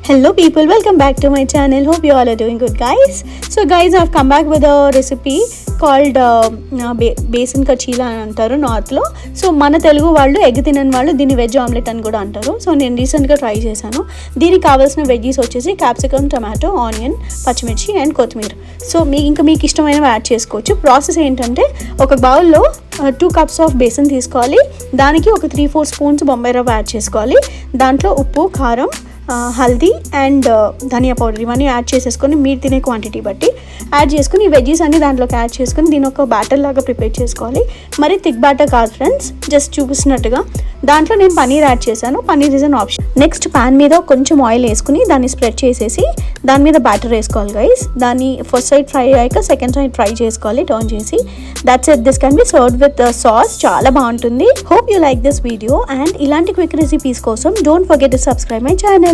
Hello people, welcome back to my channel. Hope you all are doing good, guys. So guys, I've come back with a recipe called besan కచీలా అని అంటారు నార్త్లో. So మన తెలుగు వాళ్ళు egg తినని వాళ్ళు దీన్ని veg omelette అని కూడా అంటారు. సో నేను రీసెంట్గా ట్రై చేశాను. దీనికి కావాల్సిన వెజ్జీస్ వచ్చేసి క్యాప్సికమ్, టమాటో, ఆనియన్, పచ్చిమిర్చి అండ్ కొత్తిమీర. సో మీకు ఇష్టమైనవి యాడ్ చేసుకోవచ్చు. ప్రాసెస్ ఏంటంటే ఒక బౌల్లో 2 cups ఆఫ్ బేసన్ తీసుకోవాలి. దానికి ఒక 3-4 స్పూన్స్ బొంబాయి రవ్వ యాడ్ చేసుకోవాలి. దాంట్లో ఉప్పు, కారం, హల్దీ అండ్ ధనియా పౌడర్ ఇవన్నీ యాడ్ చేసేసుకొని మీరు తినే క్వాంటిటీ బట్టి యాడ్ చేసుకుని ఈ వెజ్జీస్ అన్ని దాంట్లోకి యాడ్ చేసుకుని దీని ఒక బ్యాటర్ లాగా ప్రిపేర్ చేసుకోవాలి. మరి థిక్ బ్యాటర్ కాదు ఫ్రెండ్స్, జస్ట్ చూపిస్తున్నట్టుగా. దాంట్లో నేను పన్నీర్ యాడ్ చేశాను. Paneer is an option. Next pan మీద కొంచెం ఆయిల్ వేసుకుని దాన్ని స్ప్రెడ్ చేసేసి దాని మీద బ్యాటర్ వేసుకోవాలి గైస్. దాన్ని ఫస్ట్ సైడ్ ఫ్రై అయ్యాక సెకండ్ సైడ్ ఫ్రై చేసుకోవాలి టర్న్ చేసి. That's it. This can be served with sauce. చాలా బాగుంటుంది. Hope you like this video and ఇలాంటి క్విక్ రెసిపీస్ కోసం don't forget to subscribe my channel.